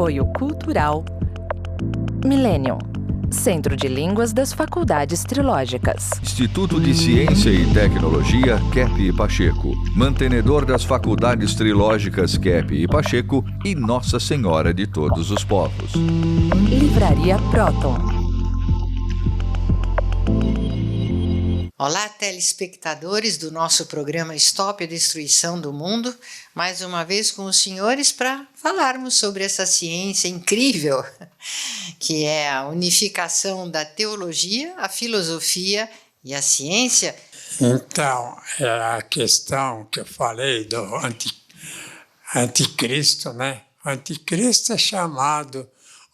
Apoio Cultural Millennium, Centro de Línguas das Faculdades Trilógicas. Instituto de Ciência e Tecnologia Kepp e Pacheco, mantenedor das Faculdades Trilógicas Kepp e Pacheco e Nossa Senhora de Todos os Povos. Livraria Próton. Olá, telespectadores do nosso programa Stop a Destruição do Mundo, mais uma vez com os senhores para falarmos sobre essa ciência incrível que é a unificação da teologia, a filosofia e a ciência. Então, é a questão que eu falei do anticristo, né? O anticristo é chamado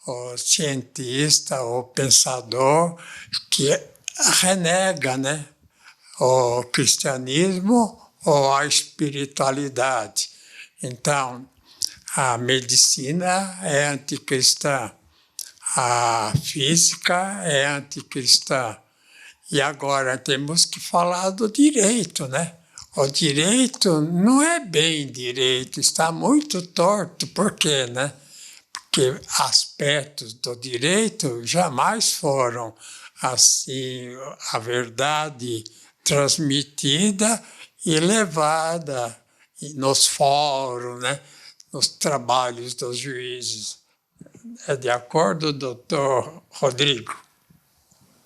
o cientista, o pensador que renega, né? O cristianismo ou a espiritualidade. Então, a medicina é anticristã, a física é anticristã. E agora temos que falar do direito, né? O direito não é bem direito, está muito torto. Por quê, né? Porque aspectos do direito jamais foram assim a verdade transmitida e levada nos fóruns, né? Nos trabalhos dos juízes. É de acordo, doutor Rodrigo?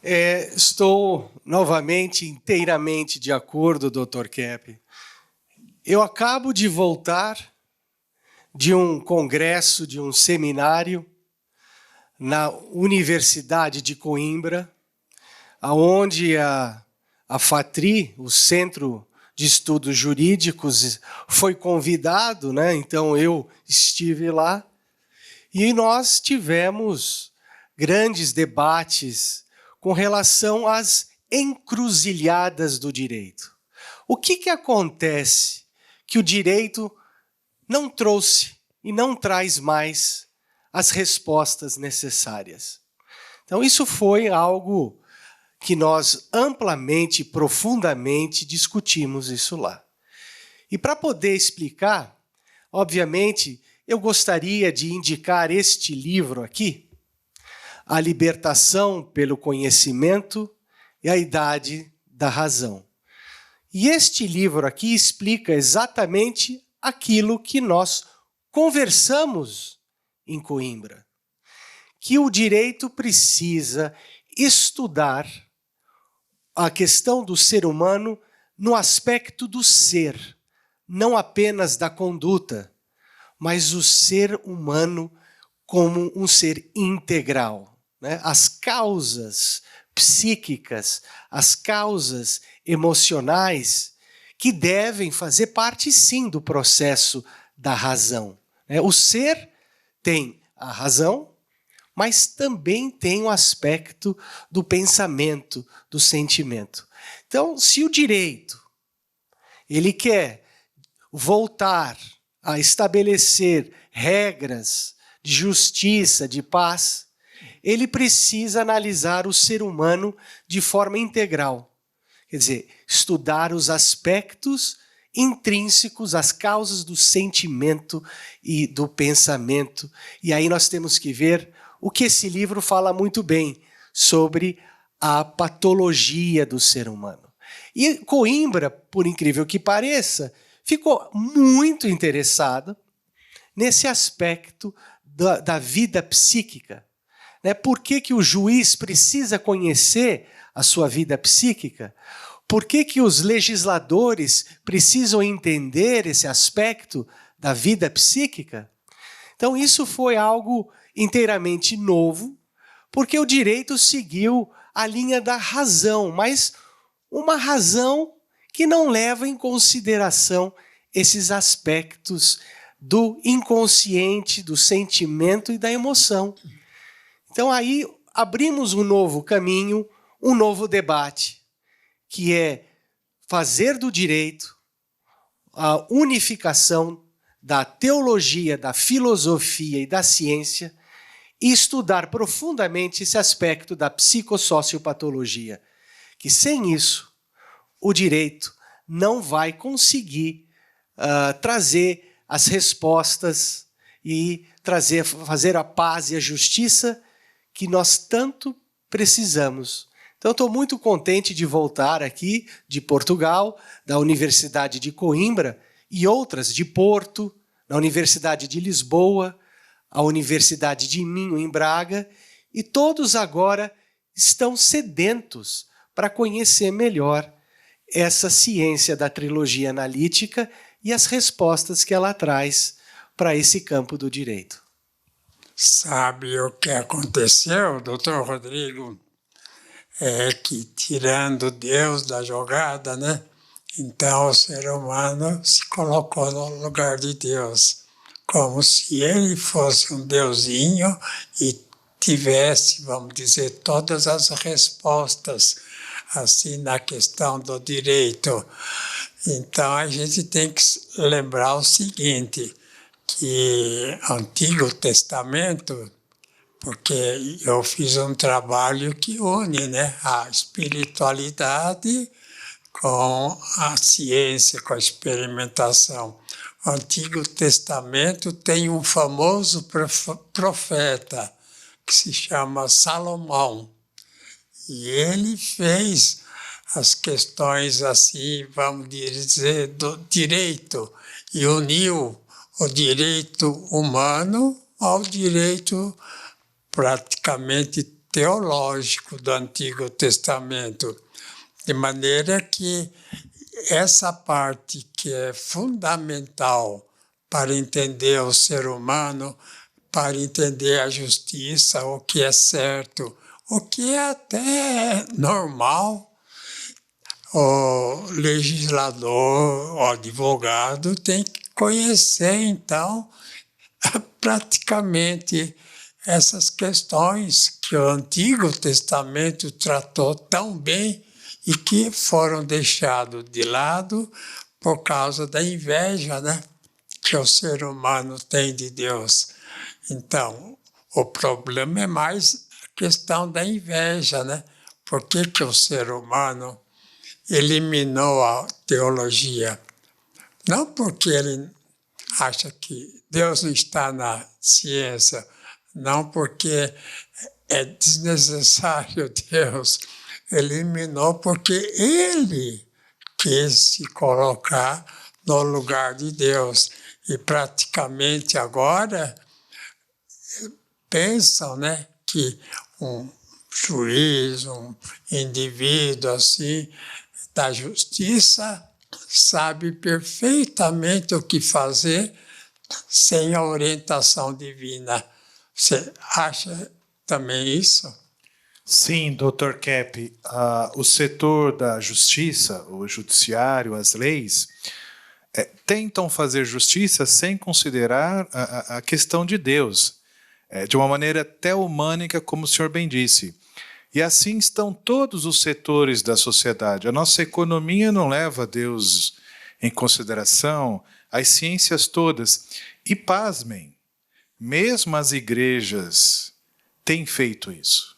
Estou novamente inteiramente de acordo, doutor Kepp. Eu acabo de voltar de um congresso, de um seminário na Universidade de Coimbra, onde a FATRI, o Centro de Estudos Jurídicos, foi convidado, né? Então eu estive lá e nós tivemos grandes debates com relação às encruzilhadas do direito. O que acontece que o direito não trouxe e não traz mais as respostas necessárias? Então isso foi algo que nós amplamente, profundamente discutimos isso lá. E para poder explicar, obviamente, eu gostaria de indicar este livro aqui, A Libertação pelo Conhecimento e a Idade da Razão. E este livro aqui explica exatamente aquilo que nós conversamos em Coimbra, que o direito precisa estudar a questão do ser humano no aspecto do ser, não apenas da conduta, mas o ser humano como um ser integral, né? As causas psíquicas, as causas emocionais, que devem fazer parte, sim, do processo da razão. O ser tem a razão, mas também tem o aspecto do pensamento, do sentimento. Então, se o direito ele quer voltar a estabelecer regras de justiça, de paz, ele precisa analisar o ser humano de forma integral. Quer dizer, estudar os aspectos intrínsecos, as causas do sentimento e do pensamento. E aí nós temos que ver o que esse livro fala muito bem sobre a patologia do ser humano. E Coimbra, por incrível que pareça, ficou muito interessado nesse aspecto da vida psíquica. Por que o juiz precisa conhecer a sua vida psíquica? Por que os legisladores precisam entender esse aspecto da vida psíquica? Então isso foi algo inteiramente novo, porque o direito seguiu a linha da razão, mas uma razão que não leva em consideração esses aspectos do inconsciente, do sentimento e da emoção. Então aí abrimos um novo caminho, um novo debate, que é fazer do direito a unificação da teologia, da filosofia e da ciência e estudar profundamente esse aspecto da psicossociopatologia, que sem isso o direito não vai conseguir trazer as respostas e fazer a paz e a justiça que nós tanto precisamos. Então, estou muito contente de voltar aqui de Portugal, da Universidade de Coimbra e outras de Porto, na Universidade de Lisboa, a Universidade de Minho, em Braga, e todos agora estão sedentos para conhecer melhor essa ciência da trilogia analítica e as respostas que ela traz para esse campo do direito. Sabe o que aconteceu, doutor Rodrigo? É que, tirando Deus da jogada, né? Então o ser humano se colocou no lugar de Deus, como se ele fosse um deusinho e tivesse, vamos dizer, todas as respostas, assim, na questão do direito. Então a gente tem que lembrar o seguinte, que Antigo Testamento, porque eu fiz um trabalho que une, né, a espiritualidade com a ciência, com a experimentação. O Antigo Testamento tem um famoso profeta que se chama Salomão. E ele fez as questões, assim, vamos dizer, do direito e uniu o direito humano ao direito praticamente teológico do Antigo Testamento. De maneira que essa parte que é fundamental para entender o ser humano, para entender a justiça, o que é certo, o que é até normal, o legislador, o advogado tem que conhecer, então, praticamente essas questões que o Antigo Testamento tratou tão bem e que foram deixados de lado por causa da inveja, né, que o ser humano tem de Deus. Então, o problema é mais a questão da inveja, né? Por que o ser humano eliminou a teologia? Não porque ele acha que Deus não está na ciência, não porque é desnecessário Deus, eliminou porque ele quis se colocar no lugar de Deus. E praticamente agora pensam, né, que um juiz, um indivíduo assim, da justiça, sabe perfeitamente o que fazer sem a orientação divina. Você acha também isso? Sim, Dr. Kepp, o setor da justiça, o judiciário, as leis, tentam fazer justiça sem considerar a questão de Deus, de uma maneira teomânica, como o senhor bem disse. E assim estão todos os setores da sociedade. A nossa economia não leva Deus em consideração, as ciências todas. E pasmem, mesmo as igrejas têm feito isso.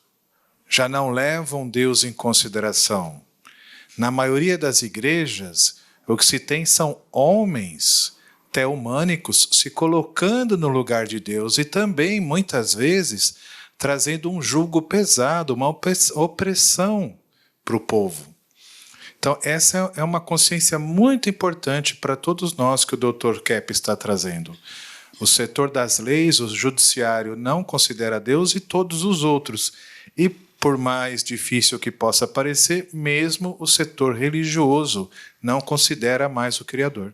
Já não levam Deus em consideração. Na maioria das igrejas, o que se tem são homens teomânicos se colocando no lugar de Deus e também, muitas vezes, trazendo um jugo pesado, uma opressão para o povo. Então, essa é uma consciência muito importante para todos nós que o Dr. Kepp está trazendo. O setor das leis, o judiciário não considera Deus e todos os outros. E, por mais difícil que possa parecer, mesmo o setor religioso não considera mais o Criador.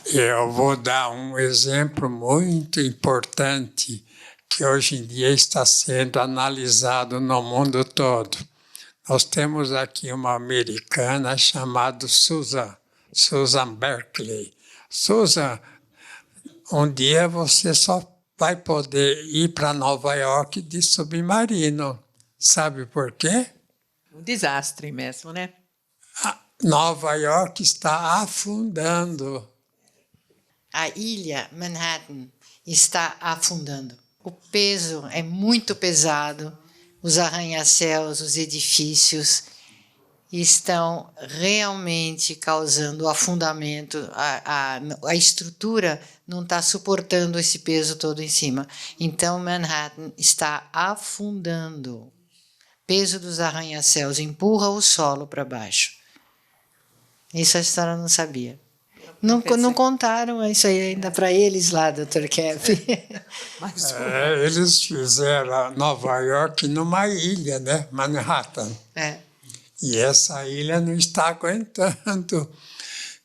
Eu vou dar um exemplo muito importante que hoje em dia está sendo analisado no mundo todo. Nós temos aqui uma americana chamada Susan Berkeley. Susan, um dia você só vai poder ir para Nova York de submarino. Sabe por quê? Um desastre mesmo, né? Nova York está afundando. A ilha Manhattan está afundando. O peso é muito pesado, os arranha-céus, os edifícios, estão realmente causando afundamento, a estrutura não está suportando esse peso todo em cima. Então, Manhattan está afundando. Peso dos arranha-céus empurra o solo para baixo. Isso a história não sabia. Não contaram isso aí ainda para eles lá, Dr. Kepp. Eles fizeram Nova York numa ilha, né? Manhattan. É. E essa ilha não está aguentando.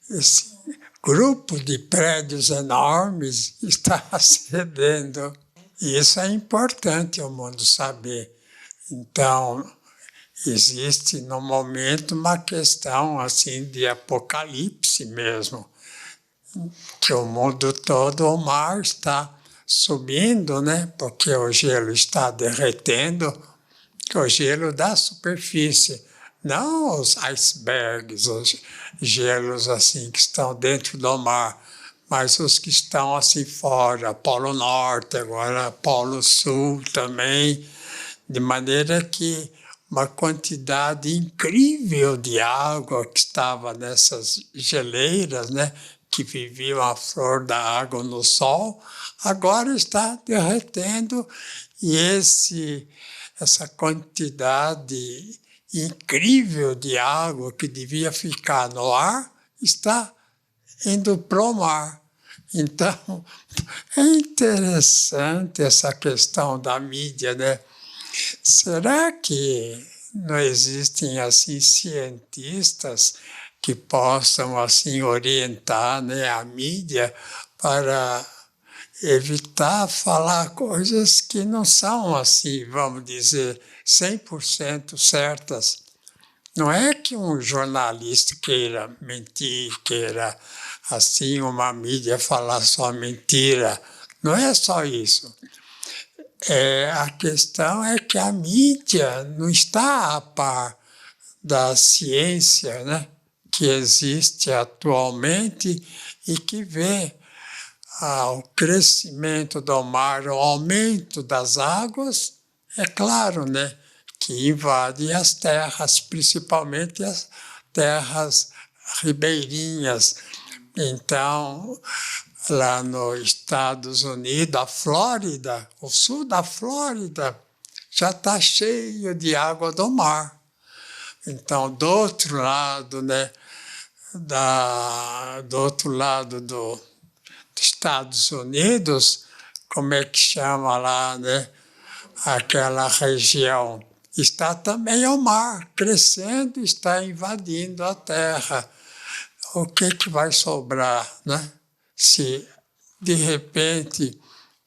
Esse grupo de prédios enormes está cedendo. E isso é importante o mundo saber. Então, existe no momento uma questão assim de apocalipse mesmo, que o mundo todo, o mar está subindo, né? Porque o gelo está derretendo, o gelo da superfície, não os icebergs, os gelos assim que estão dentro do mar, mas os que estão assim fora, Polo Norte, agora Polo Sul também, de maneira que uma quantidade incrível de água que estava nessas geleiras, né, que viviam a flor da água no sol, agora está derretendo e essa quantidade incrível de água que devia ficar no ar está indo para o mar. Então, é interessante essa questão da mídia, né? Será que não existem assim cientistas que possam assim orientar, né, a mídia para evitar falar coisas que não são assim, vamos dizer, 100% certas? Não é que um jornalista queira mentir, queira assim uma mídia falar só mentira. Não é só isso. A questão é que a mídia não está a par da ciência, né, que existe atualmente e que vê o crescimento do mar, o aumento das águas, é claro, né, que invade as terras, principalmente as terras ribeirinhas. Então, lá nos Estados Unidos, a Flórida, o sul da Flórida, já está cheio de água do mar. Então, do outro lado, né, do outro lado dos Estados Unidos, como é que chama lá, né, aquela região, está também o mar crescendo, está invadindo a terra. O que vai sobrar, né? Se, de repente,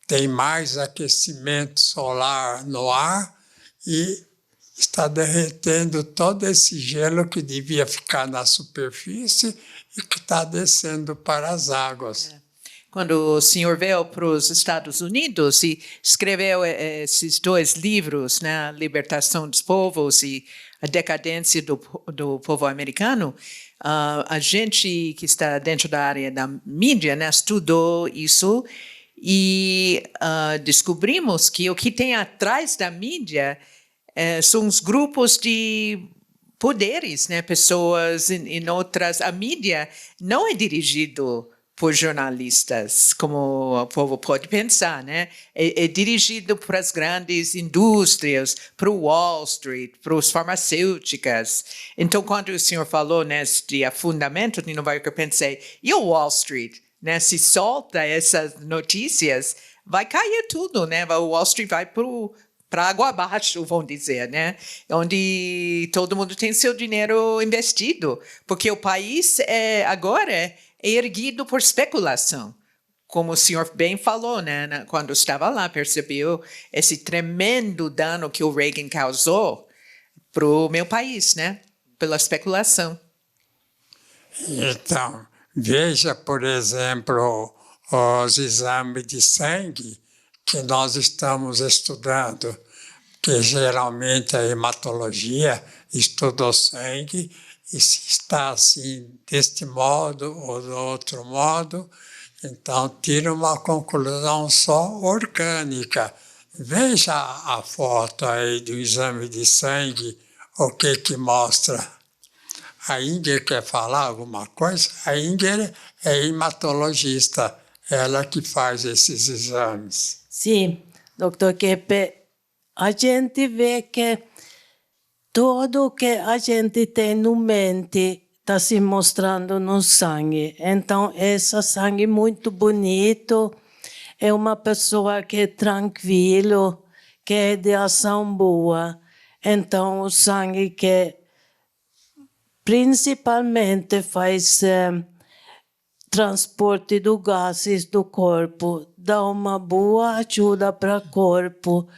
tem mais aquecimento solar no ar e está derretendo todo esse gelo que devia ficar na superfície e que está descendo para as águas. Quando o senhor veio para os Estados Unidos e escreveu esses 2 livros, né, Libertação dos Povos e A Decadência do Povo Americano, a gente que está dentro da área da mídia, né, estudou isso e descobrimos que o que tem atrás da mídia são os grupos de poderes, né, pessoas em outras. A mídia não é dirigido por jornalistas, como o povo pode pensar, né? É dirigido para as grandes indústrias, para o Wall Street, para as farmacêuticas. Então, quando o senhor falou, né, de afundamento de Nova York, eu pensei, e o Wall Street? Né? Se solta essas notícias, vai cair tudo, né? O Wall Street vai para água abaixo, vamos dizer, né? Onde todo mundo tem seu dinheiro investido, porque o país agora é erguido por especulação. Como o senhor bem falou, né? Quando estava lá, percebeu esse tremendo dano que o Reagan causou para o meu país, né? Pela especulação. Então, veja, por exemplo, os exames de sangue que nós estamos estudando, que geralmente a hematologia estuda o sangue, e se está assim, deste modo ou do outro modo, então tira uma conclusão só orgânica. Veja a foto aí do exame de sangue, o que mostra. A Inger quer falar alguma coisa? A Inger é hematologista, ela que faz esses exames. Sim, doutor Keppe, a gente vê que tudo que a gente tem no mente está se mostrando no sangue. Então, esse sangue muito bonito, é uma pessoa que é tranquilo, que é de ação boa. Então, o sangue que principalmente faz transporte dos gases do corpo, dá uma boa ajuda para o corpo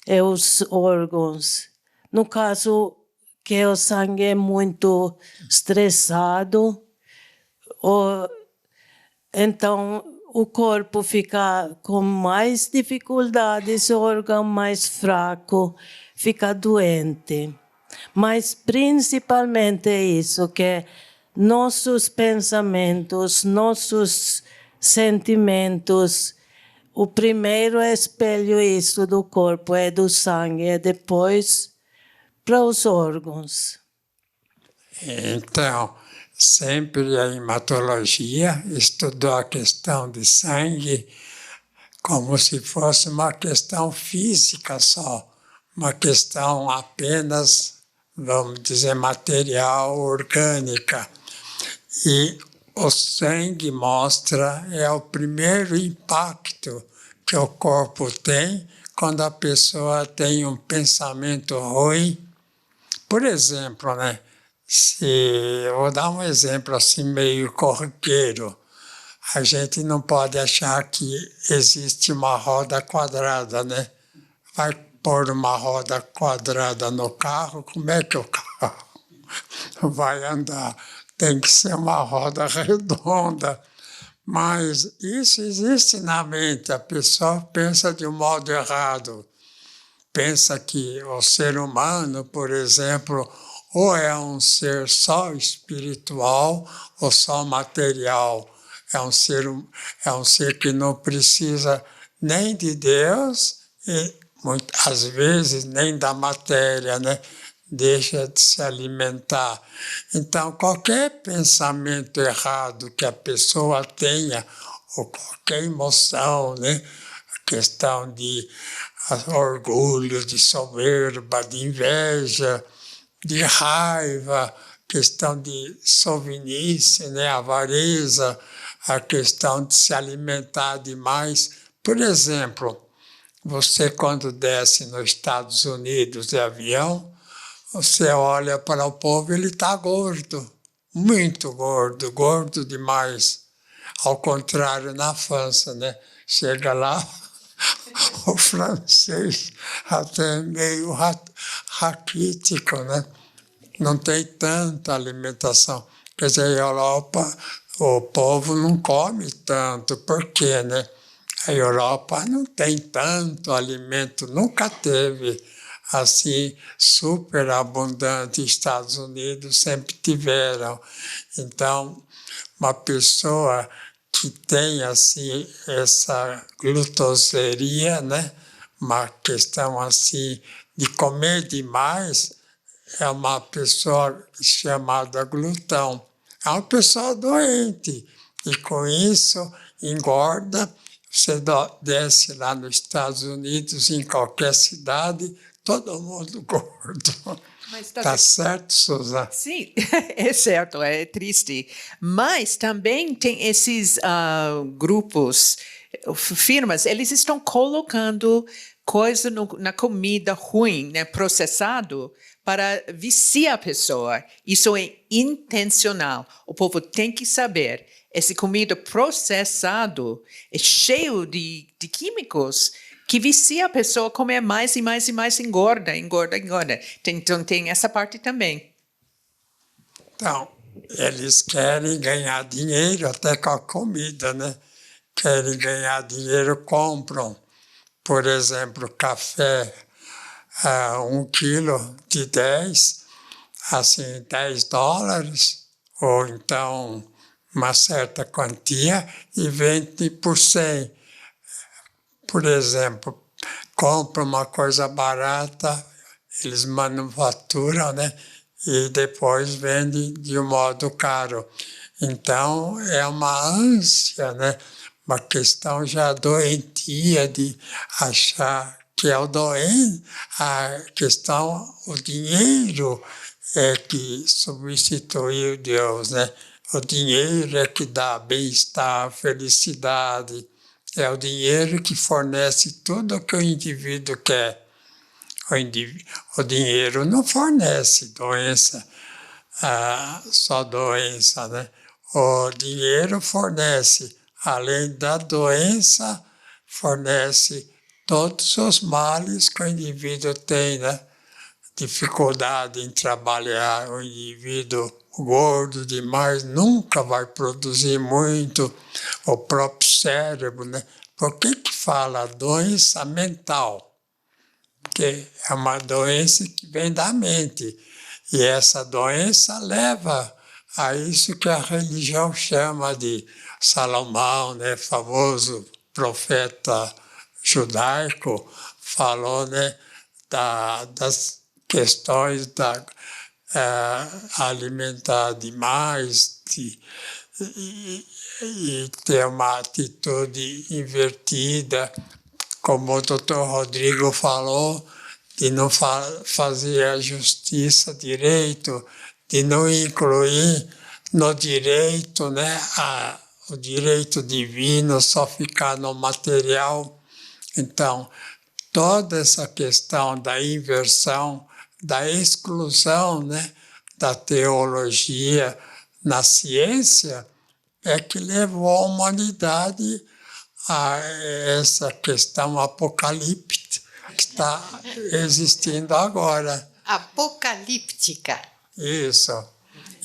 e os órgãos. No caso que o sangue é muito estressado, então o corpo fica com mais dificuldades, o órgão mais fraco, fica doente. Mas principalmente é isso, que nossos pensamentos, nossos sentimentos, o primeiro espelho isso do corpo é do sangue, e depois para os órgãos. Então, sempre a hematologia estudou a questão de sangue como se fosse uma questão física só, uma questão apenas, vamos dizer, material, orgânica. E o sangue mostra, é o primeiro impacto que o corpo tem quando a pessoa tem um pensamento ruim. Por exemplo, né? Eu vou dar um exemplo assim meio corriqueiro. A gente não pode achar que existe uma roda quadrada, né? Vai pôr uma roda quadrada no carro, como é que o carro vai andar? Tem que ser uma roda redonda. Mas isso existe na mente, a pessoa pensa de um modo errado. Pensa que o ser humano, por exemplo, ou é um ser só espiritual ou só material. É um ser que não precisa nem de Deus e, às vezes, nem da matéria, né? Deixa de se alimentar. Então, qualquer pensamento errado que a pessoa tenha, ou qualquer emoção, né? A questão de orgulho, de soberba, de inveja, de raiva, questão de sovinice, né? Avareza, a questão de se alimentar demais. Por exemplo, você quando desce nos Estados Unidos de avião, você olha para o povo, ele está gordo, muito gordo, gordo demais. Ao contrário, na França, né? Chega lá, o francês até meio raquítico, né? Não tem tanta alimentação. Quer dizer, a Europa, o povo não come tanto. Por quê, né? A Europa não tem tanto alimento, nunca teve assim, super abundante. Estados Unidos sempre tiveram. Então, uma pessoa que tem, assim, essa glutoseria, né? Uma questão, assim, de comer demais, é uma pessoa chamada glutão. É uma pessoa doente. E, com isso, engorda. Você desce lá nos Estados Unidos, em qualquer cidade, todo mundo gordo. Está certo, Suzana? Sim, é certo, é triste. Mas também tem esses grupos, firmas, eles estão colocando coisa na comida ruim, né, processado, para viciar a pessoa. Isso é intencional. O povo tem que saber. Essa comida processada é cheio de químicos que vicia a pessoa a comer mais e mais e mais, engorda. Então tem essa parte também. Então, eles querem ganhar dinheiro até com a comida, né? Querem ganhar dinheiro, compram. Por exemplo, café, 1 quilo de 10, assim, $10, ou então uma certa quantia, e vende por 100. Por exemplo, compra uma coisa barata, eles manufaturam, né? e depois vende de um modo caro. Então, é uma ânsia, né? Uma questão já doentia de achar que é o doente, a questão, o dinheiro é que substituiu Deus, né? O dinheiro é que dá bem-estar, felicidade, é o dinheiro que fornece tudo o que o indivíduo quer. O dinheiro não fornece doença, só doença, né? O dinheiro fornece, além da doença, fornece todos os males que o indivíduo tem, né? Dificuldade em trabalhar, o indivíduo gordo demais nunca vai produzir muito, o próprio cérebro, né? Por que fala doença mental? Porque é uma doença que vem da mente, e essa doença leva a isso que a religião chama de Salomão, né? Famoso profeta judaico, falou, né? Das questões da alimentar demais e ter uma atitude invertida, como o doutor Rodrigo falou, de não fazer a justiça direito, de não incluir no direito, né, o direito divino, só ficar no material. Então, toda essa questão da inversão, da exclusão, né, da teologia na ciência, é que levou a humanidade a essa questão apocalíptica que está existindo agora. Apocalíptica. Isso.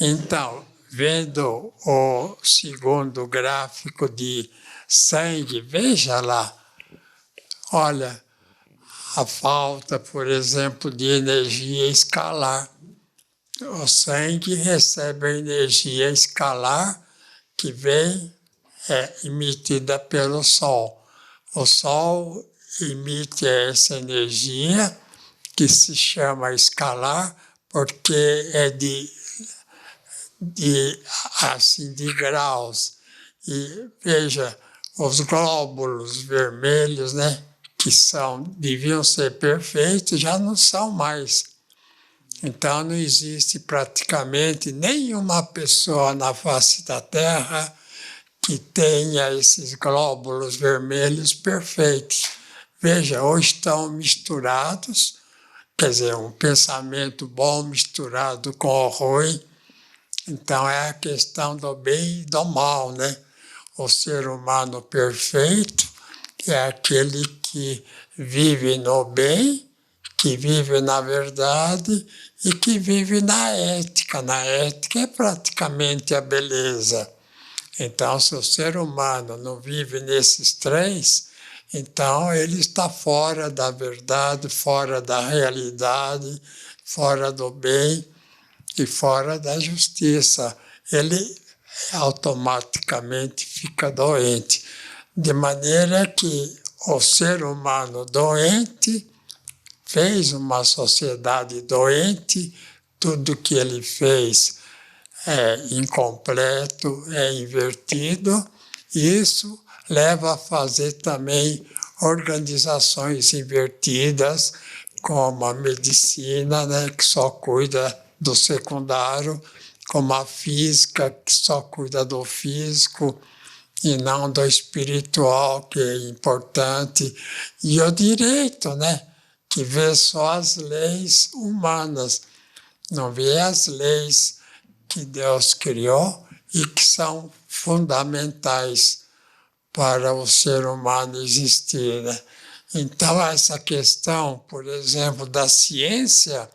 Então, vendo o segundo gráfico de sangue, veja lá, olha, a falta, por exemplo, de energia escalar. O sangue recebe a energia escalar que vem emitida pelo Sol. O Sol emite essa energia que se chama escalar porque é de graus. E veja, os glóbulos vermelhos, né, que deviam ser perfeitos, já não são mais. Então não existe praticamente nenhuma pessoa na face da Terra que tenha esses glóbulos vermelhos perfeitos. Veja, hoje estão misturados, quer dizer, um pensamento bom misturado com o ruim. Então é a questão do bem e do mal, né? O ser humano perfeito é aquele que vive no bem, que vive na verdade e que vive na ética. Na ética é praticamente a beleza. Então, se o ser humano não vive nesses três, então ele está fora da verdade, fora da realidade, fora do bem e fora da justiça. Ele automaticamente fica doente. De maneira que o ser humano doente fez uma sociedade doente, tudo que ele fez é incompleto, é invertido, e isso leva a fazer também organizações invertidas, como a medicina, né, que só cuida do secundário, como a física, que só cuida do físico, e não do espiritual, que é importante, e o direito, né, que vê só as leis humanas, não vê as leis que Deus criou e que são fundamentais para o ser humano existir, né? Então, essa questão, por exemplo, da ciência,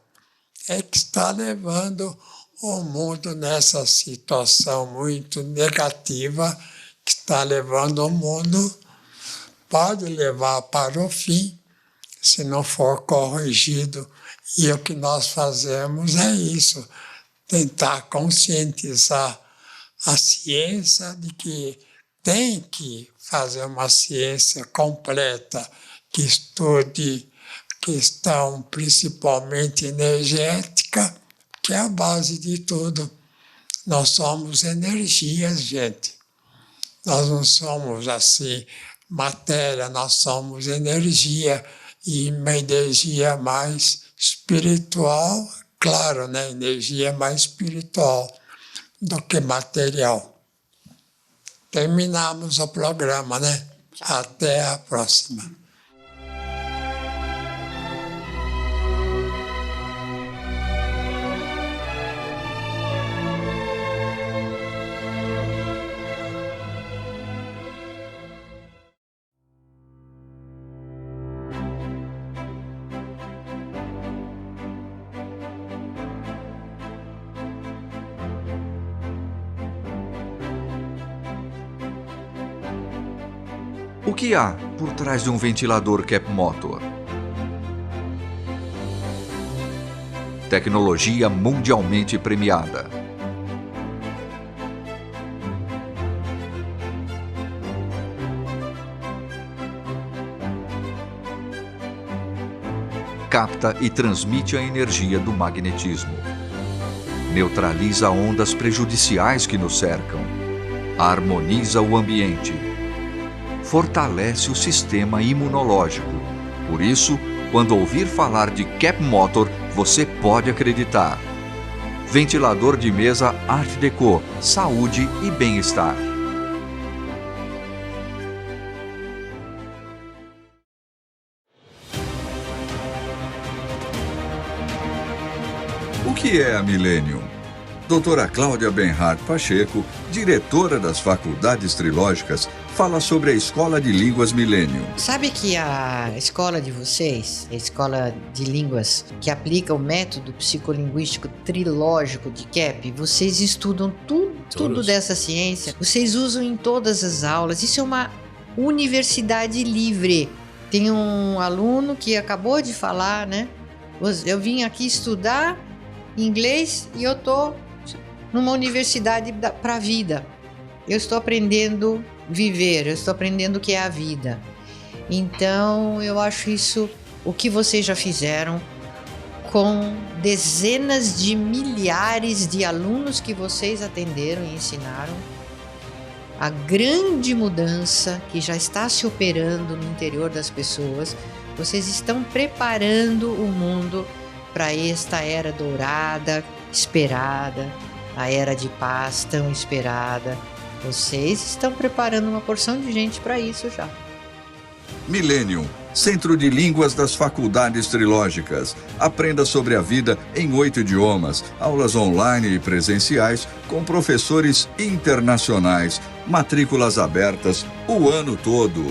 é que está levando o mundo nessa situação muito negativa, que está levando o mundo, pode levar para o fim, se não for corrigido. E o que nós fazemos é isso, tentar conscientizar a ciência de que tem que fazer uma ciência completa, que estude questão principalmente energética, que é a base de tudo. Nós somos energias, gente. Nós não somos assim matéria, nós somos energia, e uma energia mais espiritual, claro, né? Energia mais espiritual do que material. Terminamos o programa, né? Até a próxima. O que há por trás de um ventilador Cap Motor? Tecnologia mundialmente premiada. Capta e transmite a energia do magnetismo. Neutraliza ondas prejudiciais que nos cercam. Harmoniza o ambiente. Fortalece o sistema imunológico. Por isso, quando ouvir falar de Cap Motor, você pode acreditar. Ventilador de mesa Art Deco, saúde e bem-estar. O que é a Millennium? Doutora Cláudia Benhart Pacheco, diretora das Faculdades Trilógicas, fala sobre a Escola de Línguas Millennium. Sabe que a escola de vocês, a escola de línguas que aplica o método psicolinguístico trilógico de Cap, vocês estudam tudo dessa ciência, vocês usam em todas as aulas. Isso é uma universidade livre. Tem um aluno que acabou de falar, né? Eu vim aqui estudar inglês e eu tô numa universidade para a vida. Eu estou aprendendo a viver, eu estou aprendendo o que é a vida. Então, eu acho isso o que vocês já fizeram com dezenas de milhares de alunos que vocês atenderam e ensinaram. A grande mudança que já está se operando no interior das pessoas. Vocês estão preparando o mundo para esta era dourada, esperada, a era de paz tão esperada. Vocês estão preparando uma porção de gente para isso já. Millennium, Centro de Línguas das Faculdades Trilógicas. Aprenda sobre a vida em 8 idiomas, aulas online e presenciais com professores internacionais, matrículas abertas o ano todo.